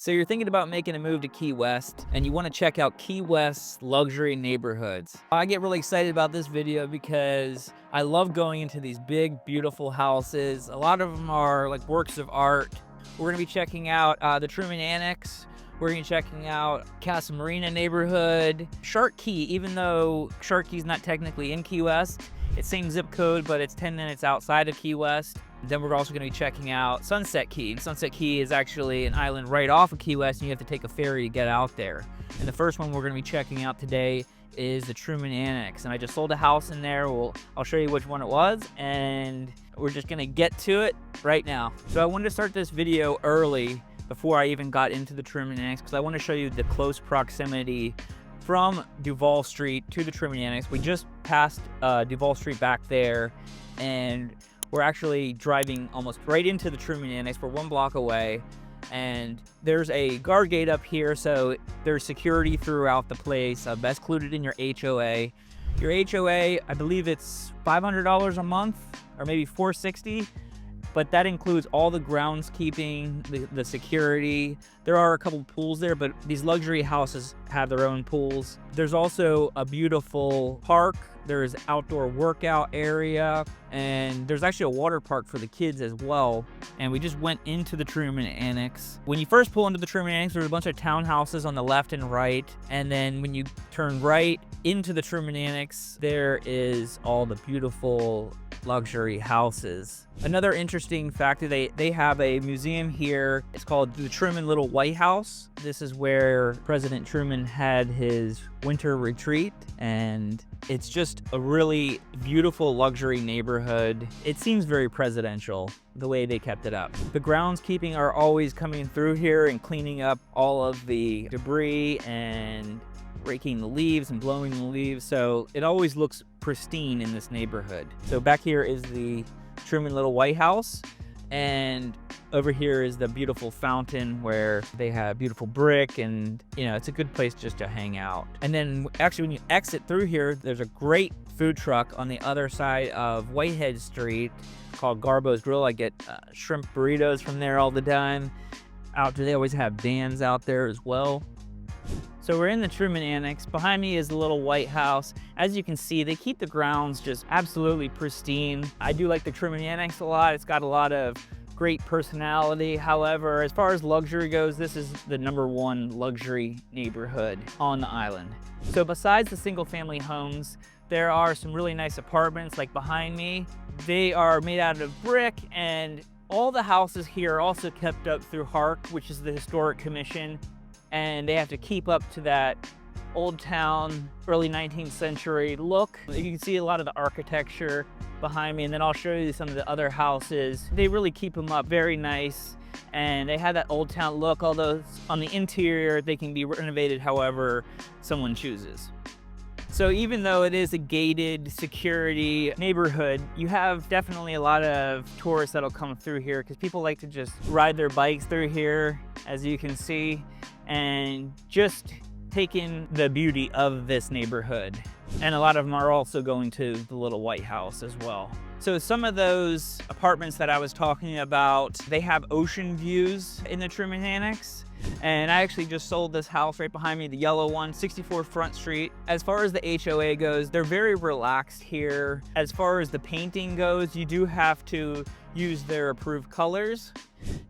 So you're thinking about making a move to Key West and you want to check out Key West's luxury neighborhoods. I get really excited about this video because I love going into these big, beautiful houses. A lot of them are like works of art. We're going to be checking out the Truman Annex. We're going to be checking out Casa Marina neighborhood. Shark Key, even though Shark Key's not technically in Key West, it's same zip code, but it's 10 minutes outside of Key West. Then we're also going to be checking out Sunset Key. Sunset Key is actually an island right off of Key West, and you have to take a ferry to get out there. And the first one we're going to be checking out today is the Truman Annex. And I just sold a house in there. I'll show you which one it was, and we're just going to get to it right now. So I wanted to start this video early before I even got into the Truman Annex because I want to show you the close proximity from Duval Street to the Truman Annex. We just passed Duval Street back there, and we're actually driving almost right into the Truman Annex. We're 1 block away, and there's a guard gate up here, so there's security throughout the place. That's included in your HOA. Your HOA, I believe it's $500 a month, or maybe $460, but that includes all the groundskeeping, the security. There are a couple pools there, but these luxury houses have their own pools. There's also a beautiful park. There's an outdoor workout area, and there's actually a water park for the kids as well. And we just went into the Truman Annex. When you first pull into the Truman Annex, there's a bunch of townhouses on the left and right. And then when you turn right into the Truman Annex, there is all the beautiful luxury houses. Another interesting fact is they have a museum here. It's called the Truman Little White House. This is where President Truman had his winter retreat, and it's just a really beautiful luxury neighborhood. It seems very presidential, the way they kept it up. The groundskeeping are always coming through here and cleaning up all of the debris and raking the leaves and blowing the leaves, so it always looks pristine in this neighborhood. So back here is the Truman Little White House, and over here is the beautiful fountain where they have beautiful brick, and it's a good place just to hang out. And then actually when you exit through here, there's a great food truck on the other side of Whitehead Street called Garbo's Grill. I get shrimp burritos from there all the time. They always have bands out there as well. So we're in the Truman Annex. Behind me is the little White House. As you can see, they keep the grounds just absolutely pristine. I do like the Truman Annex a lot. It's got a lot of great personality. However, as far as luxury goes, this is the #1 luxury neighborhood on the island. So besides the single family homes, there are some really nice apartments like behind me. They are made out of brick, and all the houses here are also kept up through HARC, which is the Historic Commission. And they have to keep up to that old town, early 19th century look. You can see a lot of the architecture behind me, and then I'll show you some of the other houses. They really keep them up very nice, and they have that old town look, although on the interior they can be renovated however someone chooses. So even though it is a gated security neighborhood, you have definitely a lot of tourists that'll come through here because people like to just ride their bikes through here, as you can see, and just take in the beauty of this neighborhood. And a lot of them are also going to the little White House as well. So some of those apartments that I was talking about, they have ocean views in the Truman Annex. And I actually just sold this house right behind me, the yellow one, 64 Front Street. As far as the HOA goes, they're very relaxed here. As far as the painting goes, you do have to use their approved colors.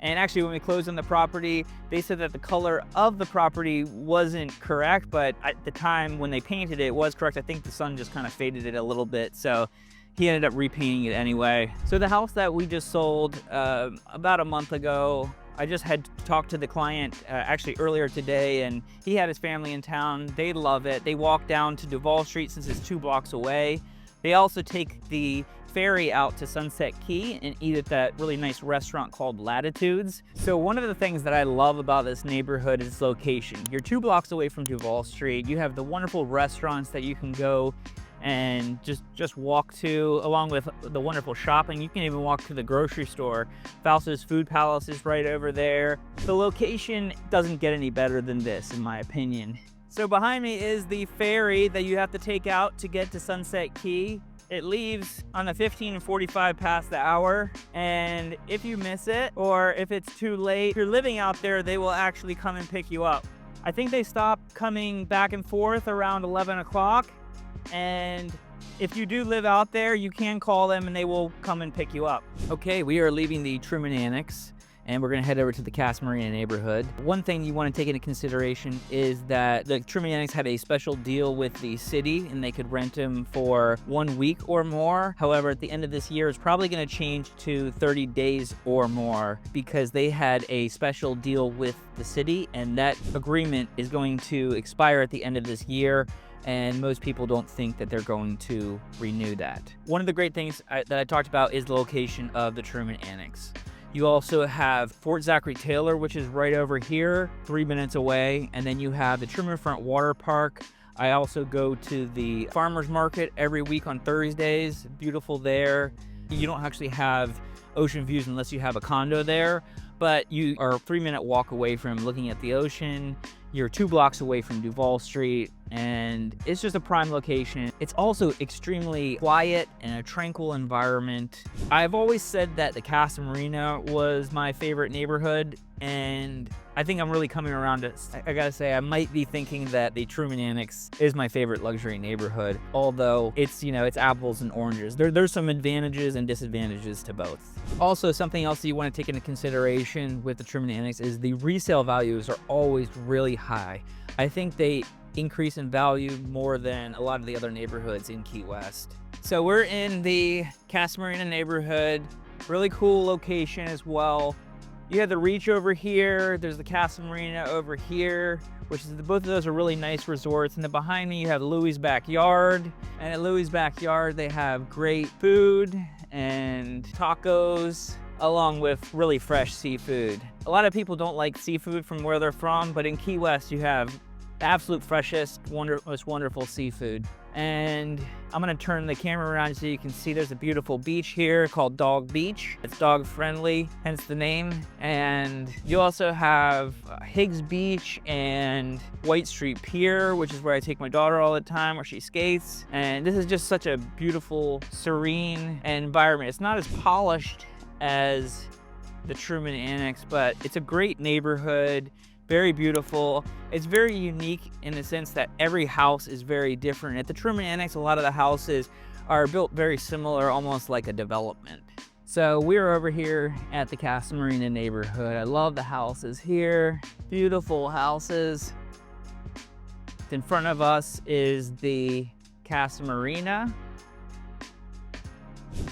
And actually when we closed on the property, they said that the color of the property wasn't correct, but at the time when they painted it, it was correct. I think the sun just kind of faded it a little bit, so he ended up repainting it anyway. So the house that we just sold about a month ago, I just had talked to the client actually earlier today, and he had his family in town. They love it. They walk down to Duval Street since it's 2 blocks away. They also take the ferry out to Sunset Key and eat at that really nice restaurant called Latitudes. So one of the things that I love about this neighborhood is its location. You're 2 blocks away from Duval Street. You have the wonderful restaurants that you can go and just walk to, along with the wonderful shopping. You can even walk to the grocery store. Fausto's Food Palace is right over there. The location doesn't get any better than this, in my opinion. So behind me is the ferry that you have to take out to get to Sunset Key. It leaves on the 15:45 past the hour, and if you miss it or if it's too late, if you're living out there, they will actually come and pick you up. I think they stop coming back and forth around 11 o'clock, and if you do live out there, you can call them and they will come and pick you up. Okay, we are leaving the Truman Annex and we're gonna head over to the Casa Marina neighborhood. One thing you wanna take into consideration is that the Truman Annex had a special deal with the city and they could rent them for 1 week or more. However, at the end of this year, it's probably gonna change to 30 days or more because they had a special deal with the city and that agreement is going to expire at the end of this year. And most people don't think that they're going to renew that. One of the great things that I talked about is the location of the Truman Annex. You also have Fort Zachary Taylor, which is right over here, 3 minutes away. And then you have the Truman Front Water Park. I also go to the farmer's market every week on Thursdays. Beautiful there. You don't actually have ocean views unless you have a condo there, but you are a 3-minute walk away from looking at the ocean. You're 2 blocks away from Duval Street, and it's just a prime location. It's also extremely quiet and a tranquil environment. I've always said that the Casa Marina was my favorite neighborhood, and I think I'm really coming around to, I gotta say, I might be thinking that the Truman Annex is my favorite luxury neighborhood, although it's, you know, it's apples and oranges. There's some advantages and disadvantages to both. Also, something else that you want to take into consideration with the Truman Annex is the resale values are always really high. I think they increase in value more than a lot of the other neighborhoods in Key West. So we're in the Casa Marina neighborhood, really cool location as well. You have the Reach over here, there's the Casa Marina over here, which is, both of those are really nice resorts. And then behind me you have Louis' Backyard. And at Louis' Backyard they have great food and tacos, along with really fresh seafood. A lot of people don't like seafood from where they're from, but in Key West you have the absolute freshest, most wonderful seafood. And I'm gonna turn the camera around so you can see there's a beautiful beach here called Dog Beach. It's dog friendly, hence the name. And you also have Higgs Beach and White Street Pier, which is where I take my daughter all the time, where she skates. And this is just such a beautiful, serene environment. It's not as polished as the Truman Annex, but it's a great neighborhood. Very beautiful. It's very unique in the sense that every house is very different. At the Truman Annex, a lot of the houses are built very similar, almost like a development. So we're over here at the Casa Marina neighborhood. I love the houses here. Beautiful houses. In front of us is the Casa Marina.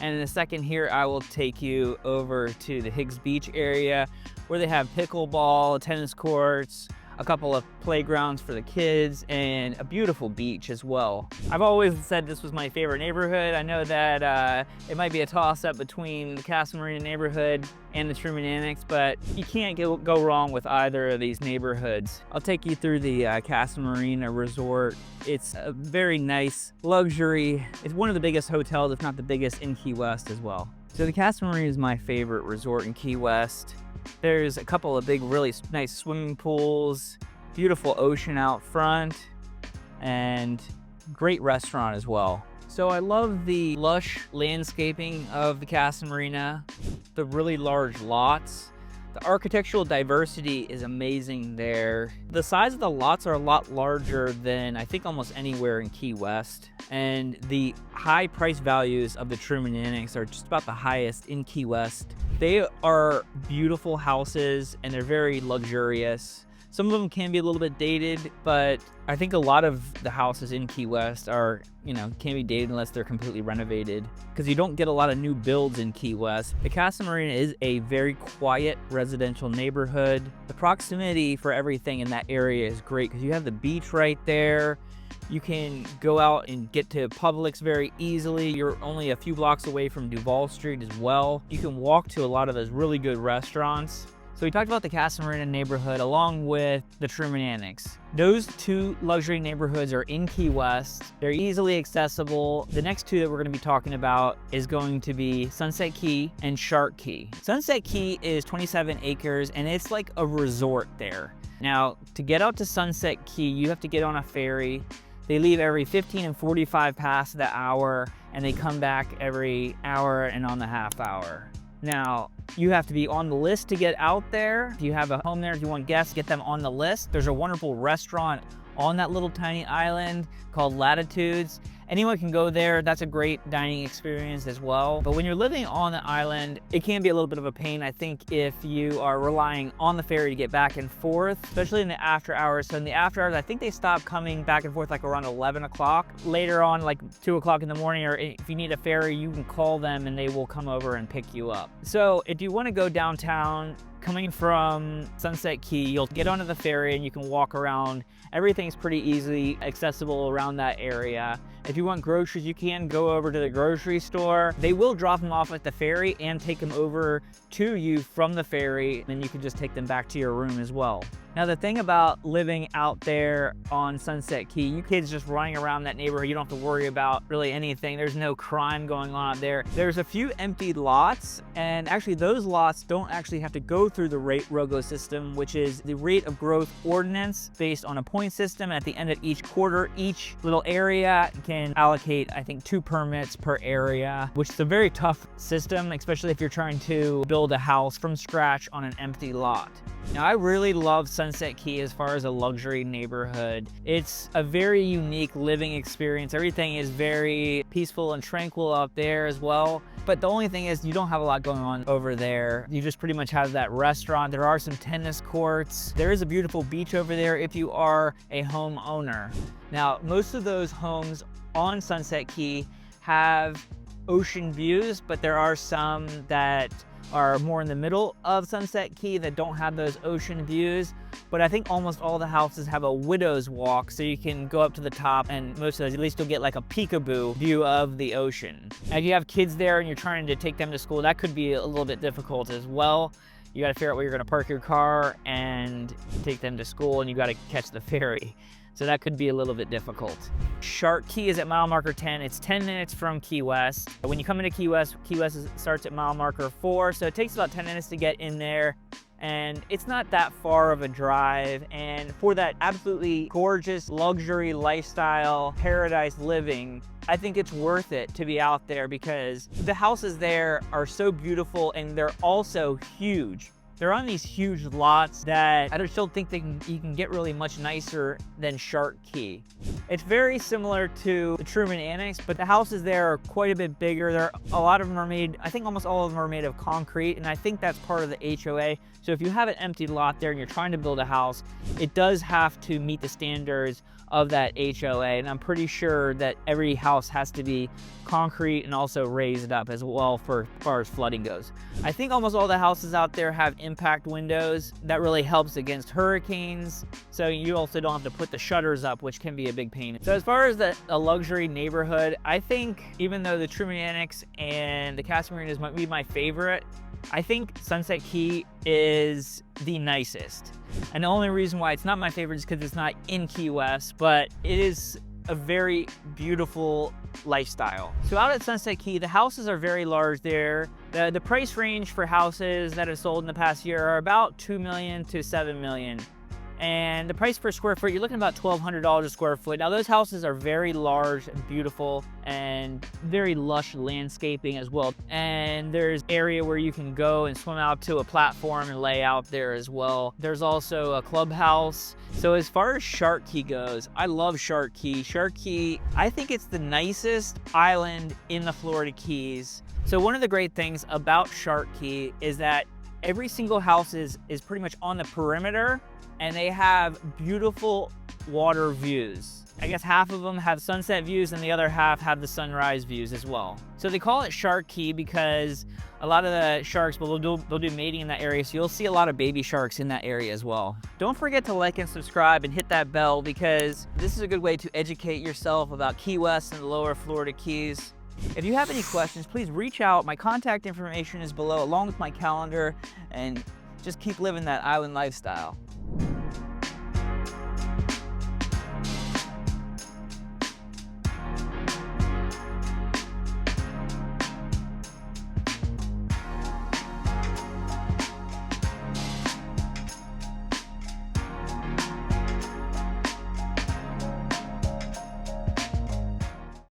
And in a second here, I will take you over to the Higgs Beach area, where they have pickleball, tennis courts, a couple of playgrounds for the kids, and a beautiful beach as well. I've always said this was my favorite neighborhood. I know that it might be a toss-up between the Casa Marina neighborhood and the Truman Annex, but you can't go wrong with either of these neighborhoods. I'll take you through the Casa Marina resort. It's a very nice luxury. It's one of the biggest hotels, if not the biggest, in Key West as well. So the Casa Marina is my favorite resort in Key West. There's a couple of big, really nice swimming pools, beautiful ocean out front, and great restaurant as well. So I love the lush landscaping of the Casa Marina, the really large lots. The architectural diversity is amazing there. The size of the lots are a lot larger than I think almost anywhere in Key West. And the high price values of the Truman Annex are just about the highest in Key West. They are beautiful houses and they're very luxurious. Some of them can be a little bit dated, but I think a lot of the houses in Key West are, can be dated unless they're completely renovated, because you don't get a lot of new builds in Key West. The Casa Marina is a very quiet residential neighborhood. The proximity for everything in that area is great because you have the beach right there. You can go out and get to Publix very easily. You're only a few blocks away from Duval Street as well. You can walk to a lot of those really good restaurants. So we talked about the Casa Marina neighborhood along with the Truman Annex. Those two luxury neighborhoods are in Key West. They're easily accessible. The next two that we're going to be talking about is going to be Sunset Key and Shark Key. Sunset Key is 27 acres and it's like a resort there. Now, to get out to Sunset Key, you have to get on a ferry. They leave every 15 and 45 past the hour, and they come back every hour and on the half hour. Now, you have to be on the list to get out there. If you have a home there, if you want guests, get them on the list. There's a wonderful restaurant on that little tiny island called Latitudes. Anyone can go there. That's a great dining experience as well. But when you're living on the island, it can be a little bit of a pain, I think, if you are relying on the ferry to get back and forth, especially in the after hours. So in the after hours, I think they stop coming back and forth like around 11 o'clock. Later on, like 2 o'clock in the morning, or if you need a ferry, you can call them and they will come over and pick you up. So if you want to go downtown, coming from Sunset Key, you'll get onto the ferry and you can walk around. Everything's pretty easily accessible around that area. If you want groceries, you can go over to the grocery store. They will drop them off at the ferry and take them over to you from the ferry, and you can just take them back to your room as well. Now, the thing about living out there on Sunset Key, you kids just running around that neighborhood, you don't have to worry about really anything. There's no crime going on out there. There's a few empty lots, and actually those lots don't actually have to go through the rate ROGO system, which is the rate of growth ordinance based on a point system. At the end of each quarter, each little area can allocate, I think, 2 permits per area, which is a very tough system, especially if you're trying to build a house from scratch on an empty lot. Now, I really love Sunset Key as far as a luxury neighborhood. It's a very unique living experience. Everything is very peaceful and tranquil out there as well. But the only thing is you don't have a lot going on over there. You just pretty much have that restaurant. There are some tennis courts. There is a beautiful beach over there if you are a homeowner. Now, most of those homes on Sunset Key have ocean views, but there are some that are more in the middle of Sunset Key that don't have those ocean views. But I think almost all the houses have a widow's walk, so you can go up to the top, and most of those, at least you'll get like a peekaboo view of the ocean. Now, if you have kids there and you're trying to take them to school, that could be a little bit difficult as well. You gotta figure out where you're gonna park your car and take them to school, and you gotta catch the ferry. So that could be a little bit difficult. Shark Key is at mile marker 10. It's 10 minutes from Key West. When you come into Key West starts at mile marker 4, so it takes about 10 minutes to get in there. And it's not that far of a drive. And for that absolutely gorgeous luxury lifestyle, paradise living, I think it's worth it to be out there because the houses there are so beautiful and they're also huge. They're on these huge lots that I just don't think you can get really much nicer than Shark Key. It's very similar to the Truman Annex, but the houses there are quite a bit bigger. A lot of them are made, I think almost all of them are made of concrete, and I think that's part of the HOA. So if you have an empty lot there and you're trying to build a house, it does have to meet the standards of that HOA, and I'm pretty sure that every house has to be concrete and also raised up as well for as far as flooding goes. I think almost all the houses out there have impact windows. That really helps against hurricanes, so you also don't have to put the shutters up, which can be a big pain. So as far as a luxury neighborhood, I think even though the Truman Annex and the Casa Marina might be my favorite, I think Sunset Key is the nicest. And the only reason why it's not my favorite is because it's not in Key West, but it is a very beautiful lifestyle. So out at Sunset Key, the houses are very large there. The price range for houses that have sold in the past year are about $2 million to $7 million. And the price per square foot, you're looking at about $1,200 a square foot. Now those houses are very large and beautiful and very lush landscaping as well. And there's area where you can go and swim out to a platform and lay out there as well. There's also a clubhouse. So as far as Shark Key goes, I love Shark Key. Shark Key, I think it's the nicest island in the Florida Keys. So one of the great things about Shark Key is that every single house is pretty much on the perimeter, and they have beautiful water views. I guess half of them have sunset views and the other half have the sunrise views as well. So they call it Shark Key because a lot of the sharks, they'll do mating in that area, so you'll see a lot of baby sharks in that area as well. Don't forget to like and subscribe and hit that bell because this is a good way to educate yourself about Key West and the lower Florida Keys. If you have any questions, please reach out. My contact information is below along with my calendar, and just keep living that island lifestyle.